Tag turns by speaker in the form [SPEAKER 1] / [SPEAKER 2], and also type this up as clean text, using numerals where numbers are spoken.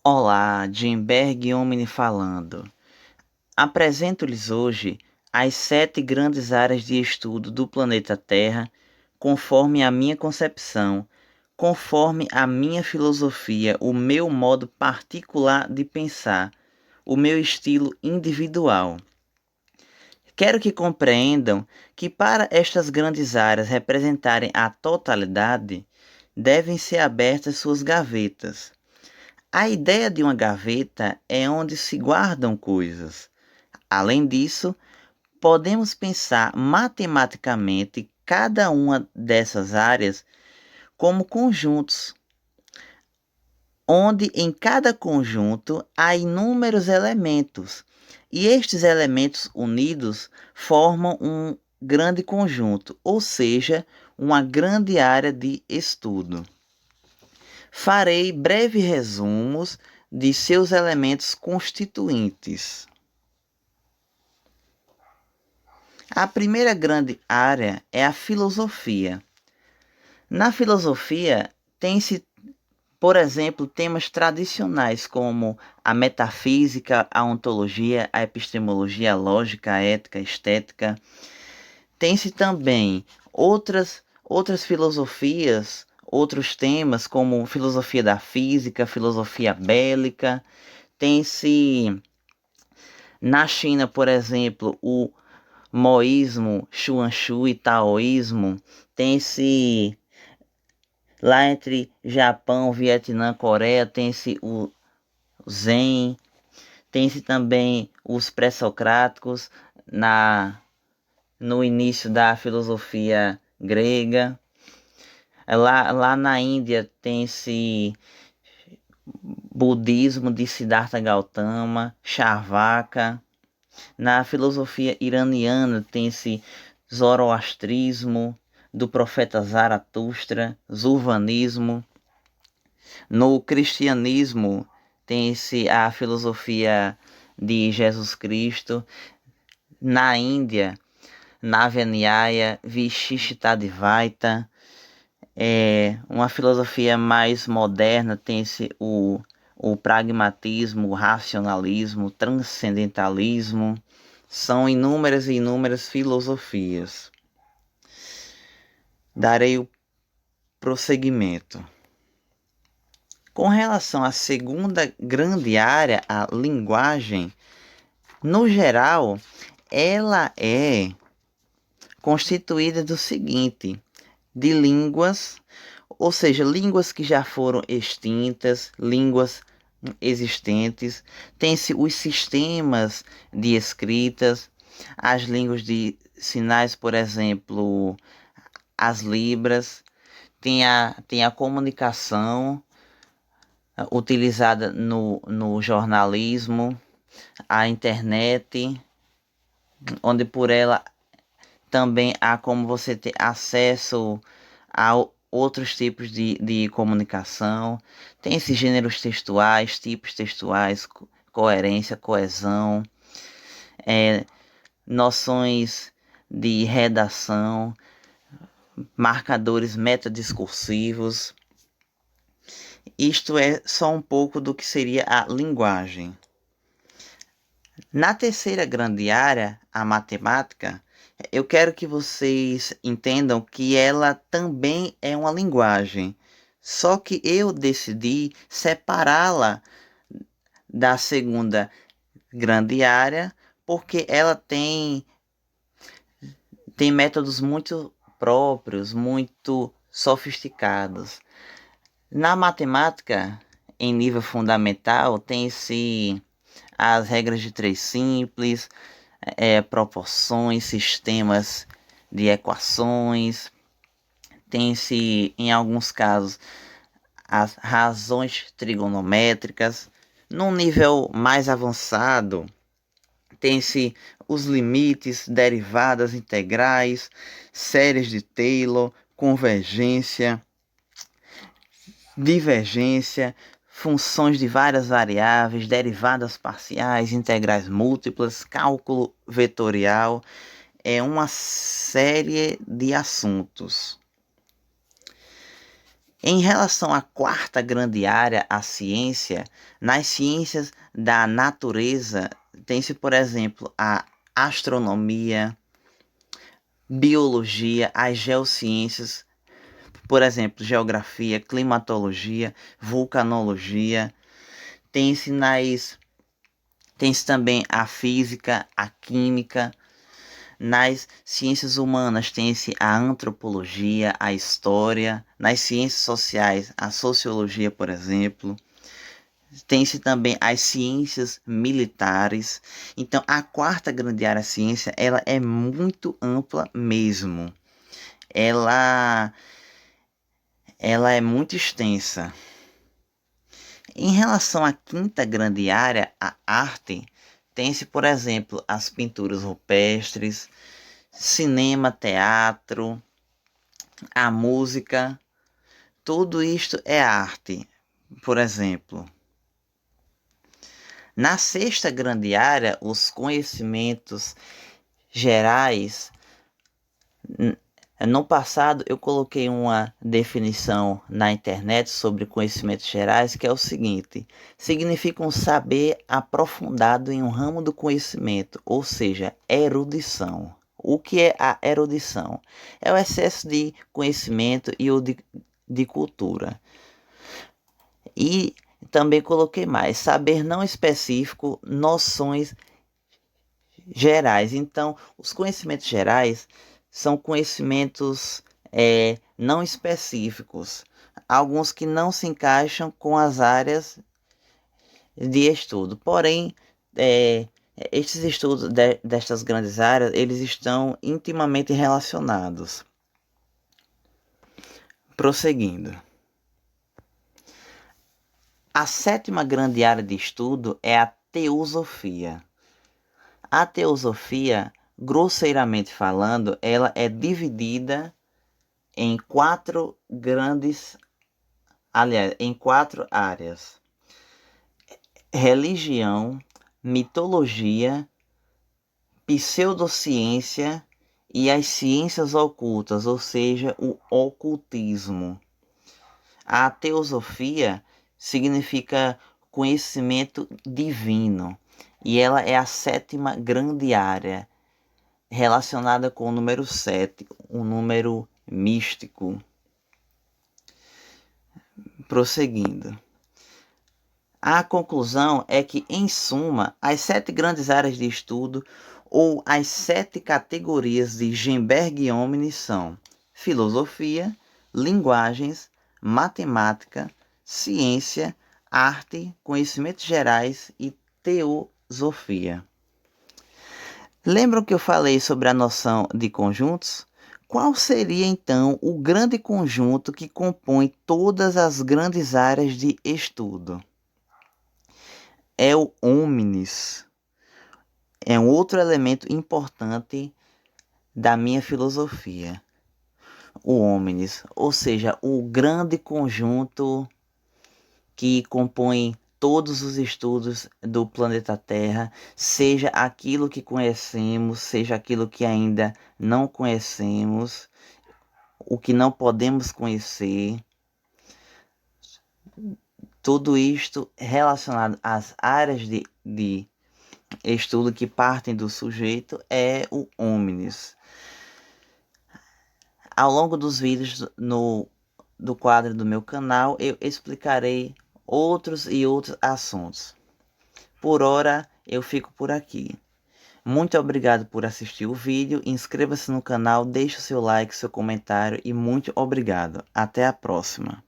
[SPEAKER 1] Olá, Jimberg Omni falando. Apresento-lhes hoje as 7 grandes áreas de estudo do planeta Terra, conforme a minha concepção, conforme a minha filosofia, o meu modo particular de pensar, o meu estilo individual. Quero que compreendam que para estas grandes áreas representarem a totalidade, devem ser abertas suas gavetas. A ideia de uma gaveta é onde se guardam coisas. Além disso, podemos pensar matematicamente cada uma dessas áreas como conjuntos, onde em cada conjunto há inúmeros elementos, e estes elementos unidos formam um grande conjunto, ou seja, uma grande área de estudo. Farei breves resumos de seus elementos constituintes. A primeira grande área é a filosofia. Na filosofia, tem-se, por exemplo, temas tradicionais como a metafísica, a ontologia, a epistemologia, a lógica, a ética, a estética. Tem-se também outras filosofias, outros temas como filosofia da física, filosofia bélica. Tem-se na China, por exemplo, o Moísmo, Xuanxu e Taoísmo. Tem-se lá entre Japão, Vietnã, Coreia, tem-se o Zen. Tem-se também os pré-socráticos no início da filosofia grega. Lá na Índia tem-se budismo de Siddhartha Gautama, Charvaka. Na filosofia iraniana tem-se zoroastrismo, do profeta Zaratustra, zulvanismo. No cristianismo tem-se a filosofia de Jesus Cristo. Na Índia, Navya Nyaya, Vishishtadvaita. Uma filosofia mais moderna tem-se o pragmatismo, o racionalismo, o transcendentalismo. São inúmeras e inúmeras filosofias. Darei o prosseguimento. Com relação à segunda grande área, a linguagem, no geral, ela é constituída do seguinte: de línguas, ou seja, línguas que já foram extintas, línguas existentes. Tem-se os sistemas de escritas, as línguas de sinais, por exemplo, as libras. Tem a comunicação utilizada no jornalismo, a internet, onde por ela também há como você ter acesso a outros tipos de comunicação. Tem esses gêneros textuais, tipos textuais, coerência, coesão, noções de redação, marcadores metadiscursivos. Isto é só um pouco do que seria a linguagem. Na terceira grande área, a matemática, eu quero que vocês entendam que ela também é uma linguagem, só que eu decidi separá-la da segunda grande área, porque ela tem métodos muito próprios, muito sofisticados. Na matemática, em nível fundamental, tem-se as regras de três simples, proporções, sistemas de equações. Tem-se, em alguns casos, as razões trigonométricas. Num nível mais avançado, tem-se os limites, derivadas integrais, séries de Taylor, convergência, divergência, funções de várias variáveis, derivadas parciais, integrais múltiplas, cálculo vetorial. É uma série de assuntos. Em relação à quarta grande área, a ciência, nas ciências da natureza, tem-se, por exemplo, a astronomia, biologia, as geociências, por exemplo, geografia, climatologia, vulcanologia. Tem-se tem-se também a física, a química. Nas ciências humanas tem-se a antropologia, a história. Nas ciências sociais, a sociologia, por exemplo. Tem-se também as ciências militares. Então, a quarta grande área ciência, ela é muito ampla mesmo. Ela, ela é muito extensa. Em relação à quinta grande área, a arte, tem-se, por exemplo, as pinturas rupestres, cinema, teatro, a música. Tudo isto é arte, por exemplo. Na sexta grande área, os conhecimentos gerais. No passado, eu coloquei uma definição na internet sobre conhecimentos gerais que é o seguinte: significa um saber aprofundado em um ramo do conhecimento, ou seja, erudição. O que é a erudição? É o excesso de conhecimento e o de cultura. E também coloquei mais: saber não específico, noções gerais. Então, os conhecimentos gerais são conhecimentos não específicos, alguns que não se encaixam com as áreas de estudo. Porém, estes estudos destas grandes áreas, eles estão intimamente relacionados. Prosseguindo. A sétima grande área de estudo é a teosofia. A teosofia, grosseiramente falando, ela é dividida em em quatro áreas: religião, mitologia, pseudociência e as ciências ocultas, ou seja, o ocultismo. A teosofia significa conhecimento divino e ela é a sétima grande área, relacionada com o número 7, um número místico. Prosseguindo. A conclusão é que, em suma, as 7 grandes áreas de estudo ou as 7 categorias de Genberg e Omni são filosofia, linguagens, matemática, ciência, arte, conhecimentos gerais e teosofia. Lembram que eu falei sobre a noção de conjuntos? Qual seria então o grande conjunto que compõe todas as grandes áreas de estudo? É o omnis. É um outro elemento importante da minha filosofia. O omnis, ou seja, o grande conjunto que compõe todos os estudos do planeta Terra, seja aquilo que conhecemos, seja aquilo que ainda não conhecemos, o que não podemos conhecer, tudo isto relacionado às áreas de estudo que partem do sujeito é o omnis. Ao longo dos vídeos do quadro do meu canal, eu explicarei outros e outros assuntos. Por hora, eu fico por aqui. Muito obrigado por assistir o vídeo, inscreva-se no canal, deixe o seu like, seu comentário e muito obrigado. Até a próxima.